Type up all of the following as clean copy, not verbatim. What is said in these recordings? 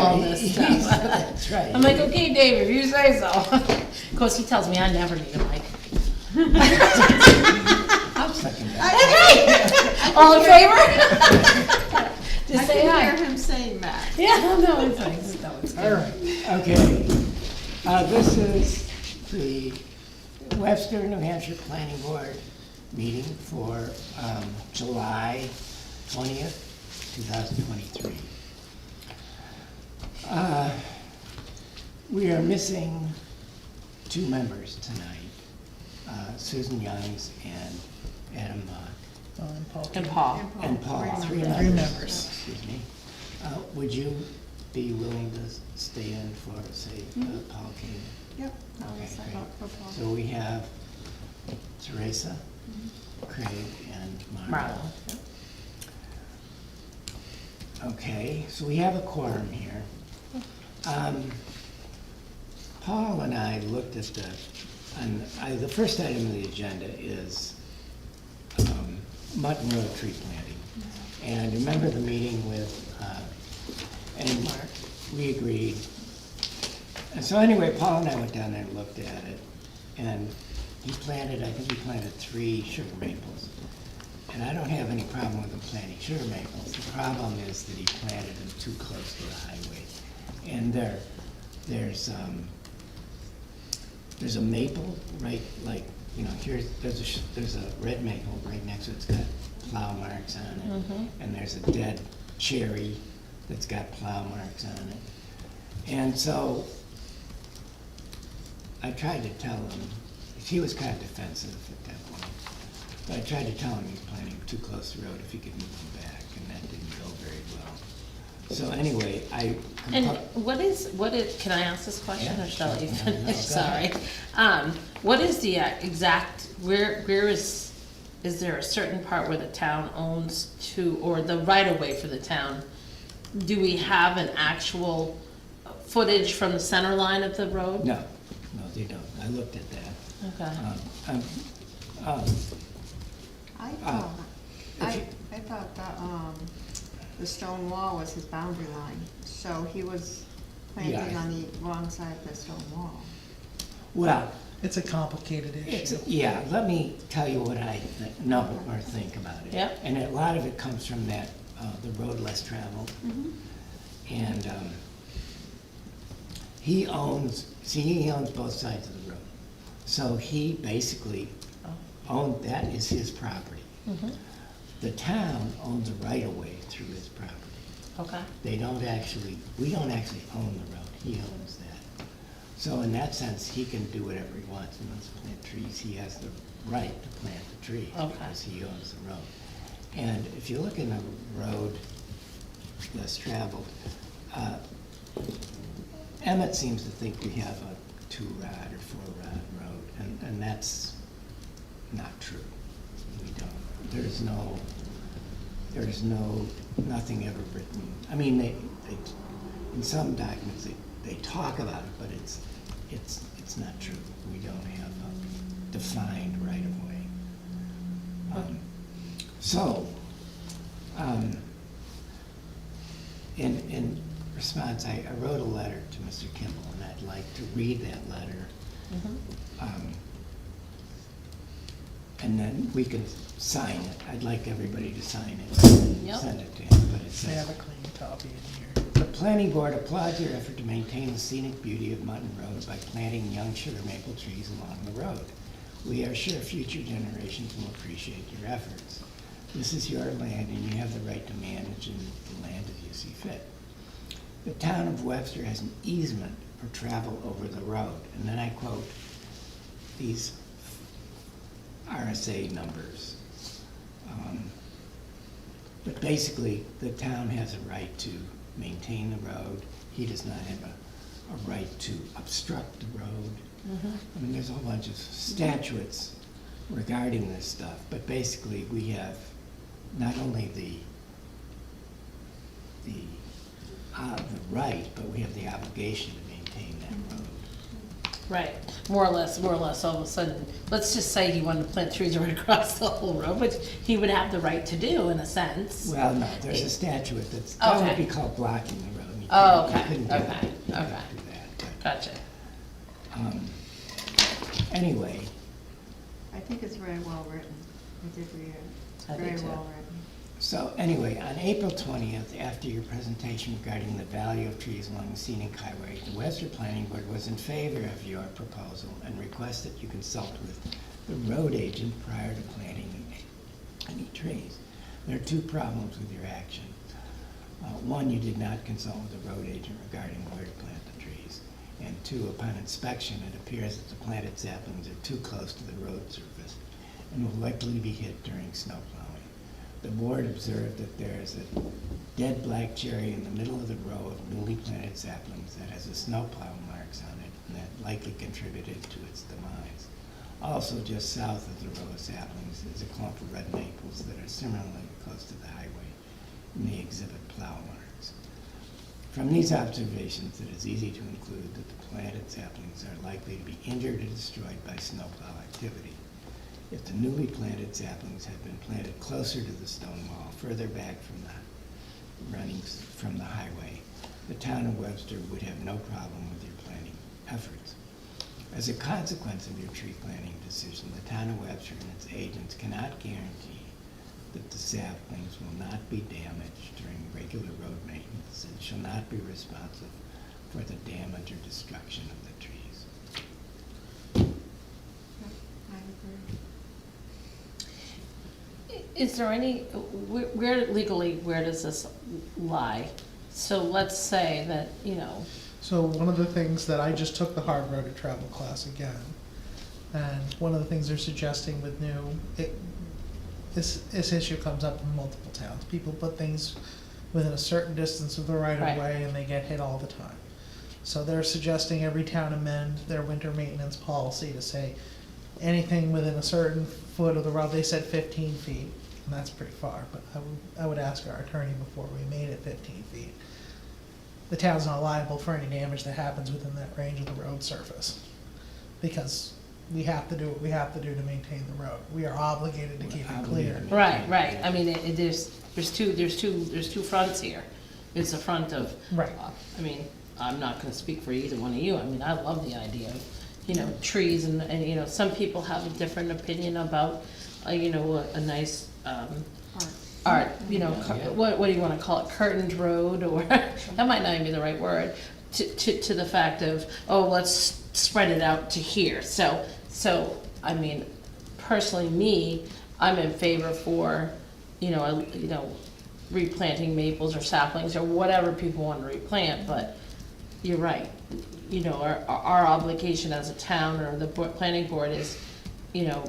all this stuff. That's right. I'm like, okay, Dave, if you say so. Of course, he tells me I never need a mic. I'll second that. All in favor? Just say I aye. can hear him saying that. Yeah, no, it's fine. No, it's All good. right, okay. This is the Webster, New Hampshire Planning Board meeting for July 20th, 2023. We are missing two members tonight, Susan Youngs and Adam Bach. And Paul. And Paul, three members. Excuse me. Would you be willing to stay in for, say, Paul came? Yep. Okay, step great. up for Paul. So we have Teresa, Craig, and Marla. Marla. Okay, so we have a quorum here. Paul and I looked at the first item on the agenda is Mutton Road tree planting. And remember the meeting with, and Mark, we agreed. And so anyway, Paul and I went down there and looked at it, and I think he planted 3 sugar maples. And I don't have any problem with him planting sugar maples. The problem is that he planted them too close to the highway. And there's a maple right, like, you know, there's a red maple right next to it. It's got plow marks on it. And there's a dead cherry that's got plow marks on it. And so I tried to tell him, he was kind of defensive at that point, but I tried to tell him he's planting too close to the road if he could move them back, and that didn't go very well. So anyway, And what is, can I ask this question, Yeah, or shall I sure. finish? No, go Sorry. ahead. What is the exact, where is there a certain part where the town owns or the right-of-way for the town? Do we have an actual footage from the center line of the road? No, they don't. I looked at that. Okay. I thought that, the stone wall was his boundary line, so he was planting Yeah. on the wrong side of the stone wall. Well, It's a complicated issue. yeah, let me tell you what I know or think about it. Yep. And a lot of it comes from that, the road less traveled. And he owns both sides of the road. So he basically that is his property. The town owns a right-of-way through his property. Okay. We don't actually own the road, he owns that. So in that sense, he can do whatever he wants. He wants to plant trees, he has the right to plant the trees Okay. because he owns the road. And if you look in the road less traveled, Emmett seems to think we have a 2-rod or 4-rod road, and that's not true. We don't. There's nothing ever written. I mean, they in some documents they talk about it, but it's not true. We don't have a defined right of way. In response, I wrote a letter to Mr. Kimball, and I'd like to read that letter. And then we can sign it. I'd like everybody to sign it. Yep. Send it to him, but it I says, have a clean copy in here. the planning board applauds your effort to maintain the scenic beauty of Mutton Road by planting young sugar maple trees along the road. We are sure future generations will appreciate your efforts. This is your land, and you have the right to manage the land as you see fit. The town of Webster has an easement for travel over the road. And then I quote these RSA numbers. But basically, the town has a right to maintain the road. He does not have a right to obstruct the road. I mean, there's a whole bunch of statutes regarding this stuff, but basically we have not only the right, but we have the obligation to maintain that road. Right, more or less, all of a sudden, let's just say he wanted to plant trees right across the whole road, which he would have the right to do in a sense. Well, no, there's a statute that would Okay. be called blocking the road. You Oh, We okay, couldn't do okay, that. We couldn't okay. do that, but, Gotcha. anyway, I think it's very well written. I did read it. I Very did too. well written. so anyway, on April 20th, after your presentation regarding the value of trees along the scenic highway, the Webster Planning Board was in favor of your proposal and requested you consult with the road agent prior to planting any trees. There are two problems with your action. One, you did not consult with the road agent regarding where to plant the trees. And two, upon inspection, it appears that the planted saplings are too close to the road surface and will likely be hit during snow plowing. The board observed that there is a dead black cherry in the middle of the row of newly planted saplings that has a snowplow marks on it, and that likely contributed to its demise. Also, just south of the row of saplings is a clump of red maples that are similarly close to the highway and may exhibit plow marks. From these observations, it is easy to conclude that the planted saplings are likely to be injured or destroyed by snowplow activity. If the newly planted saplings had been planted closer to the stone wall, further back from the highway, the town of Webster would have no problem with your planting efforts. As a consequence of your tree planting decision, the town of Webster and its agents cannot guarantee that the saplings will not be damaged during regular road maintenance and shall not be responsible for the damage or destruction of the trees. I agree. Is there any, where legally, where does this lie? So let's say that, you know, So one of the things that I just took the hard road to travel class again, and one of the things they're suggesting with this issue comes up in multiple towns. People put things within a certain distance of the right of way and they get hit all the time. So they're suggesting every town amend their winter maintenance policy to say anything within a certain foot of the road. They said 15 feet, and that's pretty far, but I would ask our attorney before we made it 15 feet. The town's not liable for any damage that happens within that range of the road surface, because we have to do what we have to do to maintain the road. We are obligated to keep it clear. right, I mean, there's two fronts here. It's a front of. Right. I mean, I'm not gonna speak for either one of you, I mean, I love the idea of, you know, trees and, you know, some people have a different opinion about, you know, a nice, art, you know, what do you wanna call it, curtained road, or, that might not even be the right word, to the fact of, oh, let's spread it out to here, so, I mean, personally, me, I'm in favor for, you know, replanting maples or saplings, or whatever people wanna replant, but you're right, you know, our obligation as a town, or the planning board is, you know,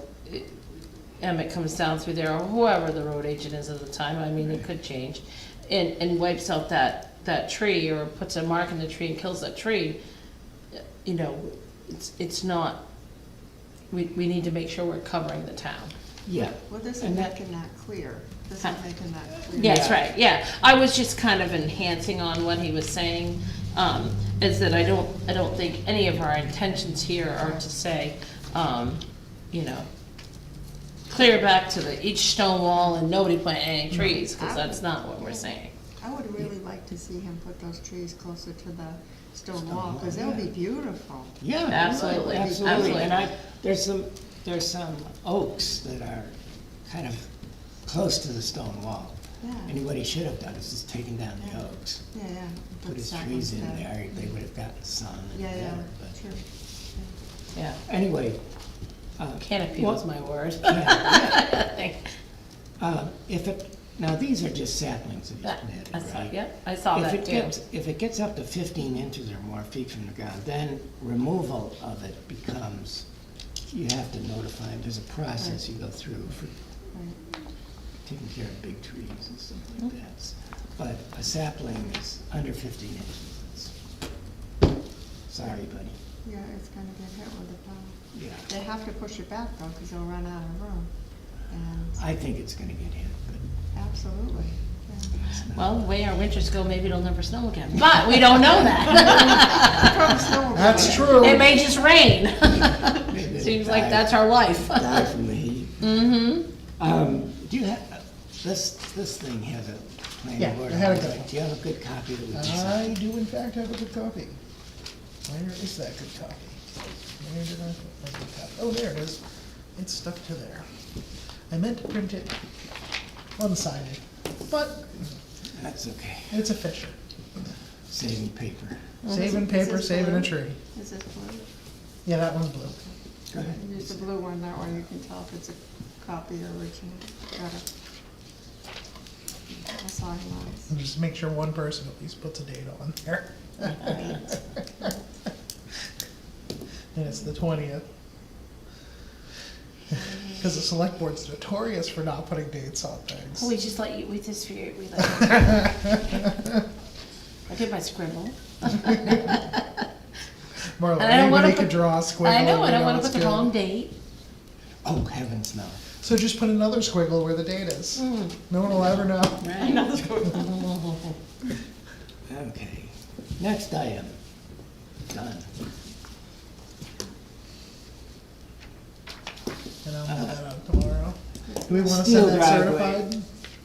Emmett comes down through there, or whoever the road agent is at the time, I mean, it could change, and wipes out that tree, or puts a mark in the tree and kills that tree, you know, it's not, we need to make sure we're covering the town. Yeah. Well, this is And that- making that clear. This is making that clear. Yes, right, yeah, I was just kind of enhancing on what he was saying, is that I don't think any of our intentions here are to say, you know, clear back to each stone wall and nobody plant any trees, because that's not what we're saying. I would really like to see him put those trees closer to the stone wall, because they'll be beautiful. Yeah, Absolutely, absolutely. And absolutely. there's some oaks that are kind of close to the stone wall. Yeah, And what he should have done is just taken down the oaks, yeah. put his trees in there, they would have gotten sun and Yeah, yeah, better, but true. Yeah, anyway. canopy was my word. Now, these are just saplings that he's That- planted, I saw, right? yep, I saw that too. If it gets up to 15 inches or more feet from the ground, then removal of it becomes, you have to notify him, there's a process you go through for Right. taking care of big trees and stuff like that. But a sapling is under 15 inches. Sorry, buddy. Yeah, it's gonna get hit with the plow. Yeah, They have to push it back though, because they'll run out of room. And I think it's gonna get hit, but absolutely, yeah. it's not. Well, the way our winters go, maybe it'll never snow again, but we don't know that. Probably snow will That's be- true. It may just rain. Maybe Seems it'll like die- that's our life. Die from the heat. Mm-hmm. Do you have, this thing has a planning Yeah, board. I had a good one. Do you have a good copy that we can I sign? do in fact have a good copy. Where is that good copy? Where did I put my good copy? Oh, there it is. It's stuck to there. I meant to print it unsigned, but That's okay. it's a Fisher. Saving paper. Saving Is paper, this saving a blue? tree. Is this blue? Yeah, that one's blue. Go ahead. Use the blue one, that way you can tell if it's a copy or original. Got it. That's all he wants. And just make sure one person at least puts a date on there. And it's the 20th. Because the select board's notorious for not putting dates on things. We just let you, we just figured we let you. I did my scribble. Marla, And I don't wanna anybody could put- draw a squiggle. I know, we I don't wanna it's put the good. wrong date. Oh, heavens no. So just put another squiggle where the date is. Mm. No one will ever know. Another scribble. Okay. Next item. Done. And I'll put that out tomorrow. Do we wanna Steel send that driveway. certified?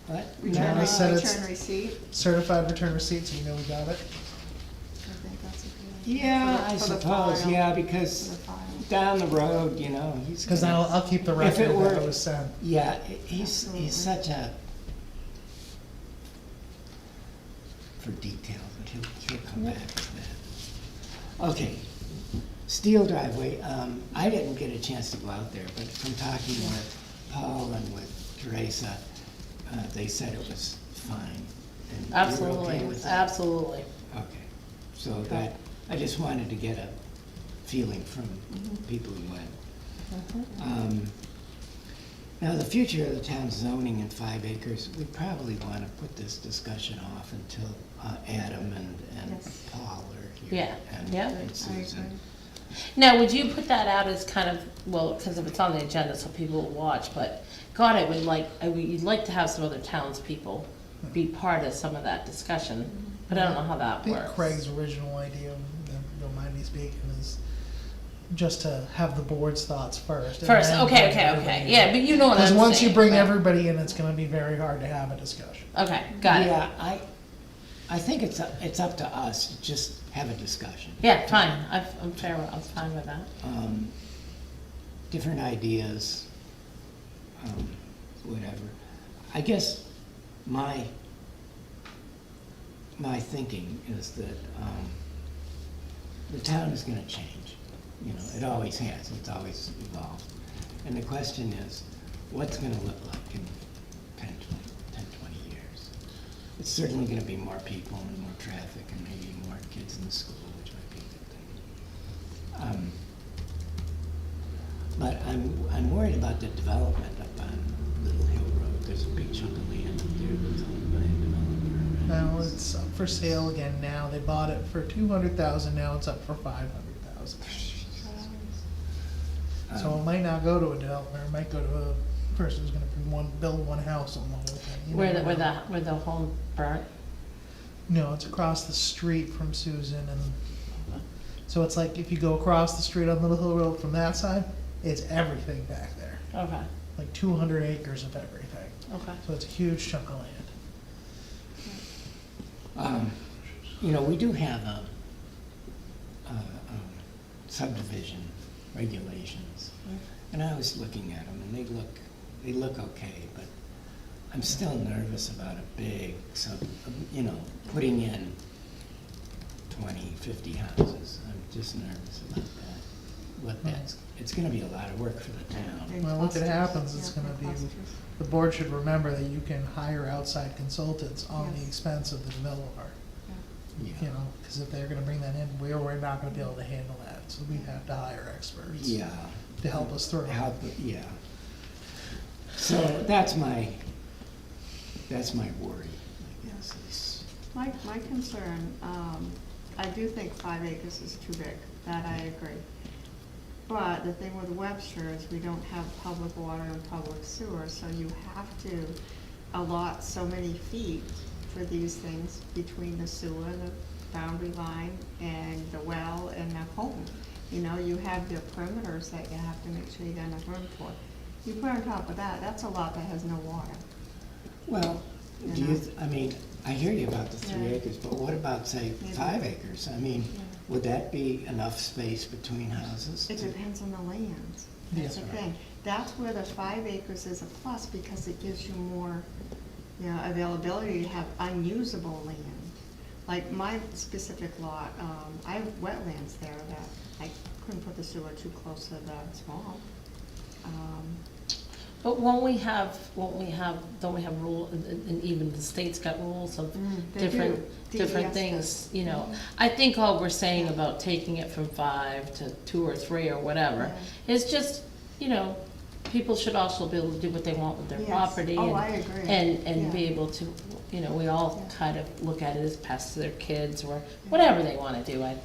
What? Yeah, No. I said it's- Return receipt, Certified return receipt, so you know we got it. I think that's a good idea. Yeah, For I the suppose, file. yeah, For because the file. down the road, you know, he's. Cause then gonna- I'll keep the If it record that were- it was sent. Yeah, he's Absolutely. such a, for details, but he'll come back to that. Okay, steel driveway, I didn't get a chance to go out there, but from talking with Paul and with Teresa, they said it was fine. And you were okay Absolutely, with that? absolutely. Okay, so that, I just wanted to get a feeling from people who went. Now, the future of the town's zoning in 5 acres, we probably want to put this discussion off until Adam and Yes. Paul are here. Yeah, and- yeah. and I Susan. agree. Now, would you put that out as kind of, well, because if it's on the agenda, so people will watch, but God, you'd like to have some other townspeople be part of some of that discussion, but I don't know how I that think works. Craig's original idea, don't mind me speaking, is just to have the board's thoughts first. and First, then okay, bring okay, everybody okay, in. yeah, but you know what I'm Cause saying. once you bring right? everybody in, it's gonna be very hard to have a discussion. Okay, got it. Yeah, I think it's up to us to just have a discussion. Yeah, fine, I'm fair, I'm fine with that. Different ideas, whatever. I guess my thinking is that the town is gonna change. You know, it always has, it's always evolved. And the question is, what's it gonna look like in 10, 20 years? It's certainly gonna be more people and more traffic and maybe more kids in the school, which might be a good thing. But I'm worried about the development up on Little Hill Road. There's a big chunk of land up there that's owned by a developer. Now, it's up for sale again now, they bought it for 200,000, now it's up for 500,000. So it might not go to a developer, it might go to a person who's gonna build one house on the whole thing. You Where never know. where the home burnt? No, it's across the street from Susan and, so it's like if you go across the street on Little Hill Road from that side, it's everything back there. Okay, Like 200 acres of everything. okay. So it's a huge chunk of land. You know, we do have subdivision regulations, and I was looking at them, and they look okay, but I'm still nervous about a big putting in 20, 50 houses. I'm just nervous about that. It's gonna be a lot of work for the town. Big Well, if it clusters. happens, it's Yeah, gonna big be, clusters. the board should remember that you can hire outside consultants on the Yes. expense of the developer. Yeah. You know, because if they're gonna bring that in, we're not gonna be able to handle that, so we have to hire experts. Yeah. To help us through. Yeah. So that's my worry, I guess, is, My concern, I do think 5 acres is too big, that I agree. But the thing with Webster is we don't have public water and public sewer, so you have to allot so many feet for these things between the sewer, the boundary line, and the well and the home. You know, you have the perimeters that you have to make sure you got enough room for. You put on top of that, that's a lot that has no water. well, Do know? you, I mean, I hear you about the 3 Yeah. acres, but what about, say, Maybe. 5 acres? I mean, Yeah. would that be enough space between houses? It to- depends on the land, that's the Yes. thing. That's where the 5 acres is a plus, because it gives you more, you know, availability to have unusable land. Like my specific lot, I have wetlands there that I couldn't put the sewer too close to the swamp. But don't we have rule, and even the state's got rules of They different, do. different DES things, does. you know? I think all we're saying about taking it from 5 to 2 or 3 or whatever, is just, you know, people should also be able to do what they want with their Yes. property. Oh, and- I agree. And be Yeah. able to, you know, we all Yeah. kind of look at it as pass to their kids or whatever they wanna do. I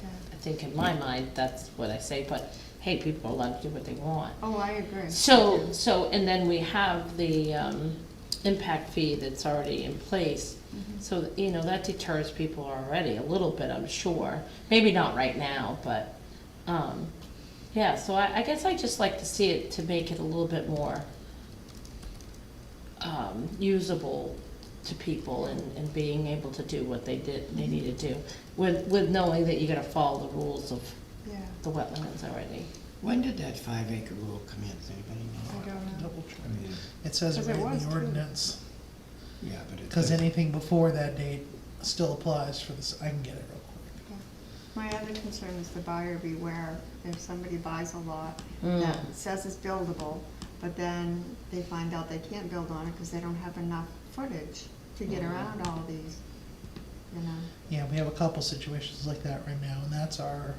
think in my mind, that's what I say, but hey, people are allowed to do what they want. Oh, I agree. So, and then we have the, impact fee that's already in place. Mhm. So, you know, that deters people already a little bit, I'm sure. Maybe not right now, but, yeah, so I guess I just like to see it, to make it a little bit more, usable to people and being able to do what they need to do. With knowing that you gotta follow the rules of Yeah, the wetlands already. When did that 5 acre rule come in? Does anybody I know? don't know. Double check. I mean, It says it Because it right in was, the too. ordinance, yeah, but it. cause doesn't- anything before that date still applies for this, I can get it real quick. yeah. My other concern is the buyer beware. If somebody buys a lot Mm. that says it's buildable, but then they find out they can't build on it because they don't have enough footage to get around all these, you know? Yeah, we have a couple situations like that right now, and that's the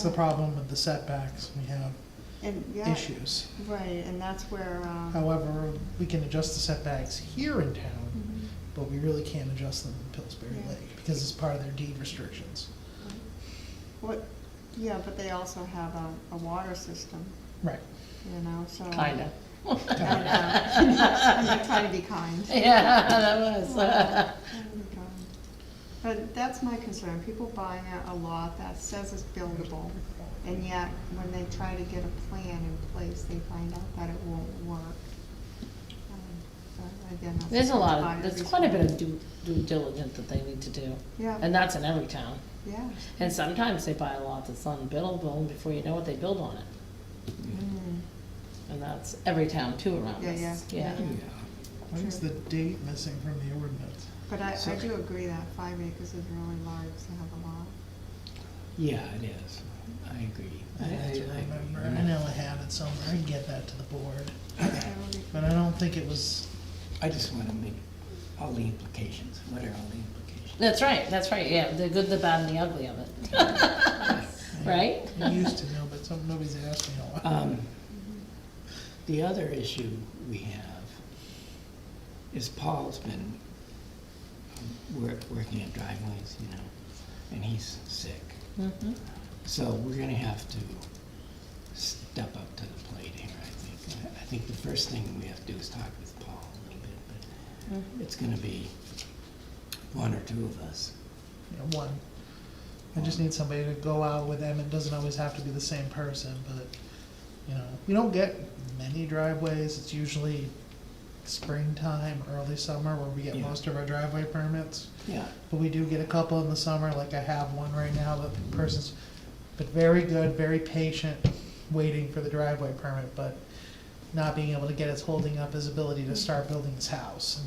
Yeah. problem with the setbacks, we have And, yeah, issues. right, and that's where, However, we can adjust the setbacks here in town, mhm. but we really can't adjust them in Pillsbury Yeah. Lake, because it's part of their deed restrictions. What, yeah, but they also have a water system, Right. you know, so. Kinda. I'm trying to be kind. Yeah, that was. Trying to be kind. But that's my concern, people buying a lot that says it's buildable, and yet when they try to get a plan in place, they find out that it won't work. But again, that's There's a what lot the of, buyer there's is quite a bit for. of due diligence that they need to do, Yeah, and that's in every town. yeah. And sometimes they buy a lot that's unbuildable, and before you know it, they build on it. Mm. And that's every town too around Yeah, us. yeah. Yeah. Yeah. Why is the date missing from the ordinance? But I So- do agree that 5 acres is really large to have a lot. Yeah, it is. I agree. I have to remember, I know I have it somewhere, I can get that to the board, That would be- but I don't think it was, I just want to make all the implications. What are all the implications? That's right, yeah, the good, the bad, and the ugly of it. Right? I used to know, but nobody's asked me in a while. The other issue we have is Paul's been working at driveways, you know, and he's sick. Mhm. So we're gonna have to step up to the plate here, I think. I think the first thing we have to do is talk with Paul a little bit, but it's gonna be one or two of us. You know, one. I just need somebody to go out with them, it doesn't always have to be the same person, but, you know, we don't get many driveways, it's usually springtime, early summer, where we get Yeah. most of our driveway permits. Yeah. But we do get a couple in the summer, like I have one right now, that the person's, but very good, very patient, waiting for the driveway permit, but not being able to get, it's holding up his ability to start building his house,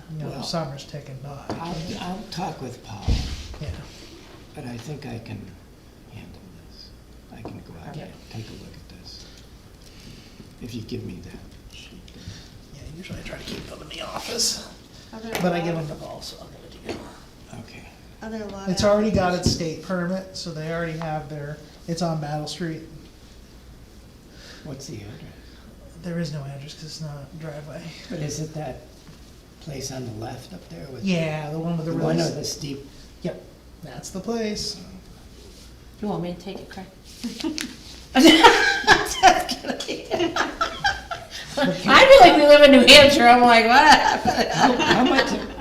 and, you know, Well, summer's ticking by. I'll talk with Paul, Yeah, but I think I can handle this. I can go out Yeah. and take a look at this. If you give me that sheet. yeah, usually I try to keep them in the office, Are there but I a give lot them to Paul, so I'll give it to you. Okay. Are there a lot It's of already got its applications? state permit, so they already have their, it's on Battle Street. What's the address? There is no address, cause it's not driveway. But is it that place on the left up there with? Yeah, the one with the The really. one with the steep, Yep, that's the place. You want me to take it, Craig? Just kidding. I feel like we live in New Hampshire, I'm like, what happened?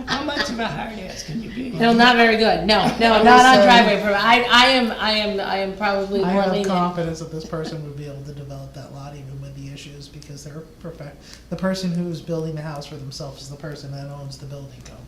how much of a hard ass can you be? No, not very good, no, not on driveway permit. I am probably I more have lenient. confidence that this person would be able to develop that lot even with the issues, because they're the person who's building the house for themselves is the person that owns the building company.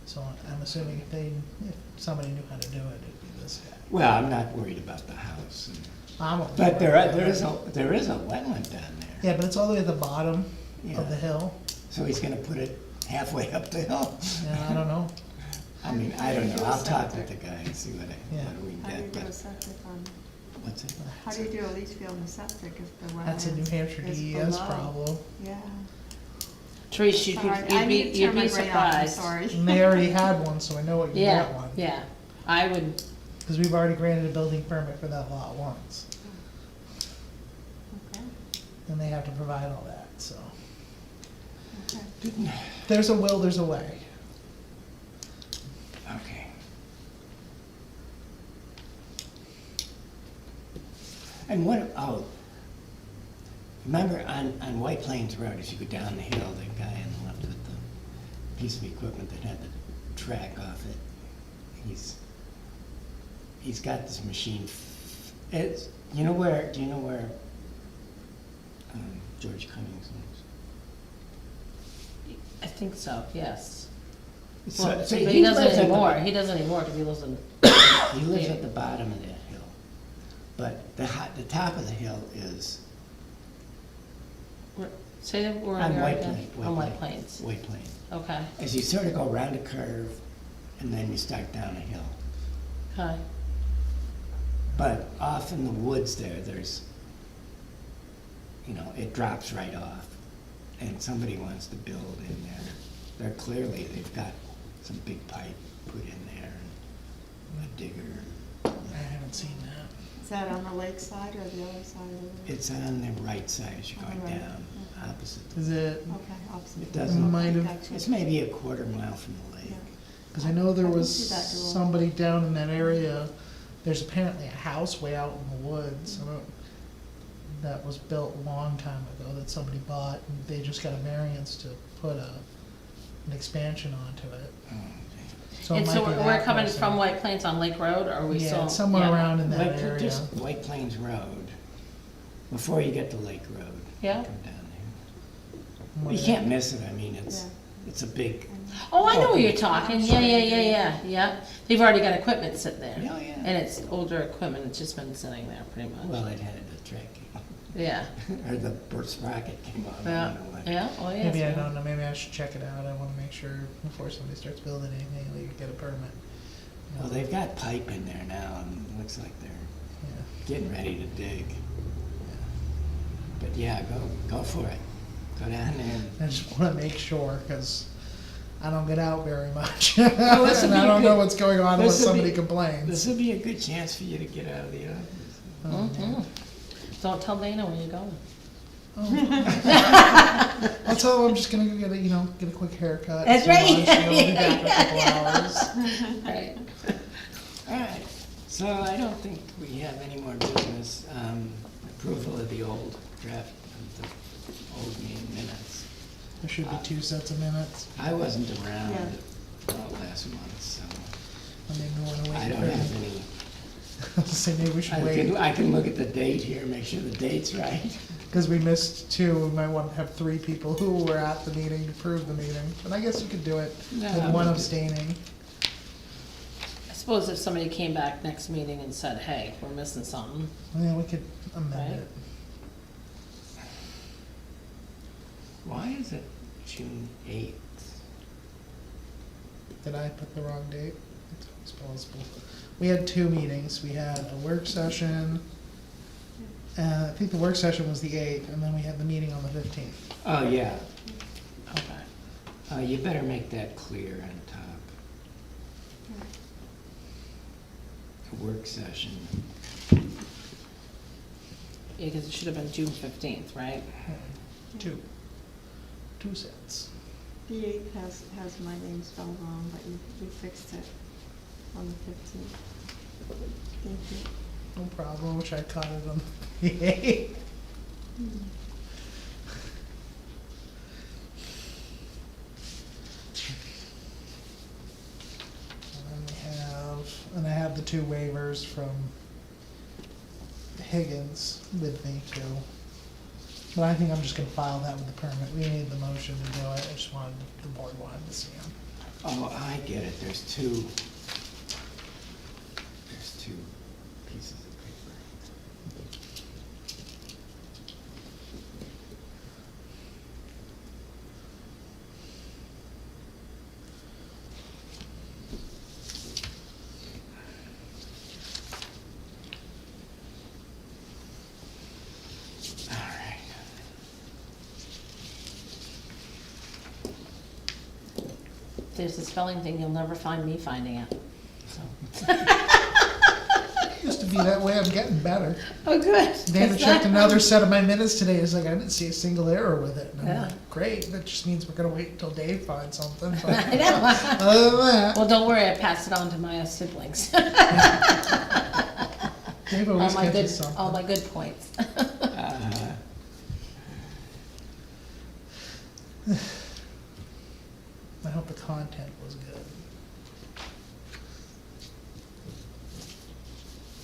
So I'm assuming if somebody knew how to do it, it'd be this guy. Well, I'm not worried about the house. I'm okay But with there it. is a wetland down there. Yeah, but it's all the way at the bottom Yeah. of the hill. So he's gonna put it halfway up the hill? Yeah, I don't know. I mean, I don't know, I'll talk with the guy and see what Yeah. we can How do you get, do a but, septic on, what's it? how do you do a leach field in a septic if the wetlands That's a New Hampshire is DES below? problem. Yeah. Teresa, you'd Sorry, be, I you'd need be, to you'd turn my be brain off, I'm surprised. sorry. And they already had one, so I know what you Yeah, got one. yeah, I would, Because we've already granted a building permit for that lot once. Okay, And they have to provide all that, so. okay. Didn't, There's a will, there's a way. okay. And what, oh, remember on White Plains Road, as you go down the hill, the guy on the left with the piece of equipment that had the track off it, he's got this machine, it's, do you know where, George Cummings lives? I think so, yes. So- Well, so but he lives doesn't at the- anymore, he doesn't anymore, because he lives in, He lives at the bottom of that hill, but the top of the hill is say that we're on on White Plains. On White Plains, White Plains. okay, As you sort of go around a curve, and then you start down a hill. okay. But off in the woods there's, it drops right off, and somebody wants to build in there. They've got some big pipe put in there, and a digger. I haven't seen that. Is that on the lake side or the other side of the lake? It's on the right side as you're going All right. down, Okay. opposite. Is it, Okay, opposite. It doesn't- Might have- Gotcha. It's maybe a quarter mile from the lake. Yeah. because I know there I can was see that door. somebody down in that area, there's apparently a house way out in the woods, that was built a long time ago that somebody bought, and they just got a variance to put an expansion onto it. Oh, okay. So it And might so be we're that coming person. from White Plains on Lake Road, or are we still? Yeah, it's somewhere yeah. around in that area. Just White Plains Road, before you get to Lake Road. Yeah. Come down there. You can't miss it, I mean, it's a big, Oh, I know Oh, where you're talking, yeah. They've already got equipment sitting there. Yeah, yeah. And it's older equipment, it's just been sitting there pretty much. well, it had a track, Yeah, or the sprocket came on. I yeah, don't know what. yeah, oh, yeah. Maybe I don't know, maybe I should check it out, I wanna make sure before somebody starts building anything, they get a permit. Well, they've got pipe in there now, and it looks like they're Yeah. getting ready to dig. But yeah, go for it. Go down there and I just wanna make sure, cause I don't get out very much. Well, this would And I be don't know good. what's going on unless This would be- somebody complains. this would be a good chance for you to get out of the office. Mhm. Don't tell Dana where you're going. I'll tell them I'm just gonna go get a quick haircut. That's some right. lunch, and I'll be back in a couple hours. Right. All right, so I don't think we have any more business. Approval of the old draft of the old meeting minutes. There should be 2 sets of minutes. I wasn't around Yeah. last month, so I mean, we wanna I wait don't have any. for, say maybe we should wait, I can look at the date here, make sure the date's right. cause we missed 2, we might want to have 3 people who were at the meeting to prove the meeting. But I guess you could do it No, with I'm one good. abstaining. I suppose if somebody came back next meeting and said, hey, we're missing something, Yeah, we could amend Right. it. Why is it June 8th? Did I put the wrong date? It's possible. We had 2 meetings. We had a work session. I think the work session was the 8th, and then we had the meeting on the 15th. Oh, yeah. okay. You better make that clear on top. A work session. Yeah, because it should have been June 15th, right? 2 sets. The 8th has my name spelled wrong, but we fixed it on the 15th. Thank you. No problem, wish I caught it on the 8th. And I have the 2 waivers from Higgins with me too. But I think I'm just gonna file that with the permit. We need the motion to do it. I just wanted, the board wanted to see them. Oh, I get it, there's two pieces of paper. All right. There's a spelling thing you'll never find me finding it. Used to be that way, I'm getting better. Oh, good. Dana checked another set of my minutes today, it's like, I didn't see a single error with it. And I'm Yeah. like, great, that just means we're gonna wait until Dave finds something. But I know. other than that, Well, don't worry, I passed it on to my siblings. Dave All always my good, catches something. all my good points. Uh-huh. I hope the content was good.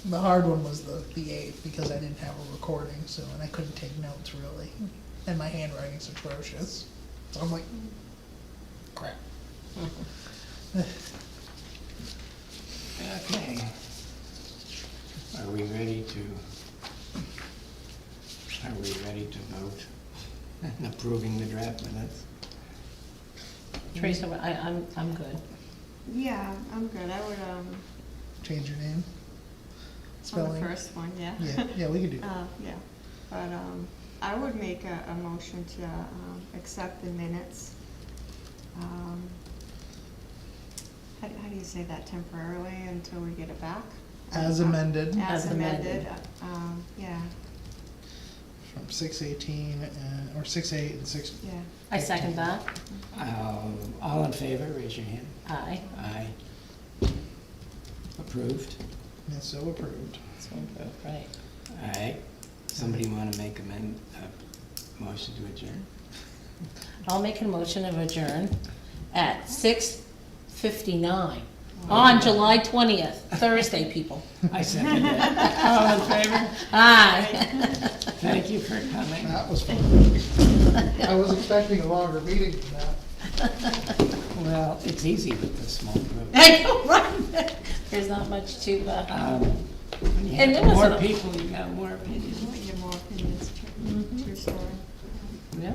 The hard one was the 8th, because I didn't have a recording, so, and I couldn't take notes really, and my handwriting's atrocious, so I'm like, crap. Okay. Are we ready to vote on approving the draft minutes? Teresa, I'm good. Yeah, I'm good, I would, Change your name? on the Spelling? first one, yeah. Yeah, we could do that. Yeah, but, I would make a motion to, accept the minutes. How do you say that, temporarily until we get it back? As amended, As As amended. amended, yeah, from 6/18, or 6/8 and 6. yeah. I second that. All in favor, raise your hand. Aye. Aye. Approved? Yeah, so approved. So approved, right. All right. Somebody want to make a motion to adjourn? I'll make a motion of adjourn at 6:59 on July 20th, Thursday, people. I second that. All in favor? Aye. Thank you for coming. That was fun. I was expecting a longer meeting than that. Well, it's easy with the small group. I know, right? There's not much to, When you And have there was more a- people, you got more opinions. You get more opinions, true story. yeah.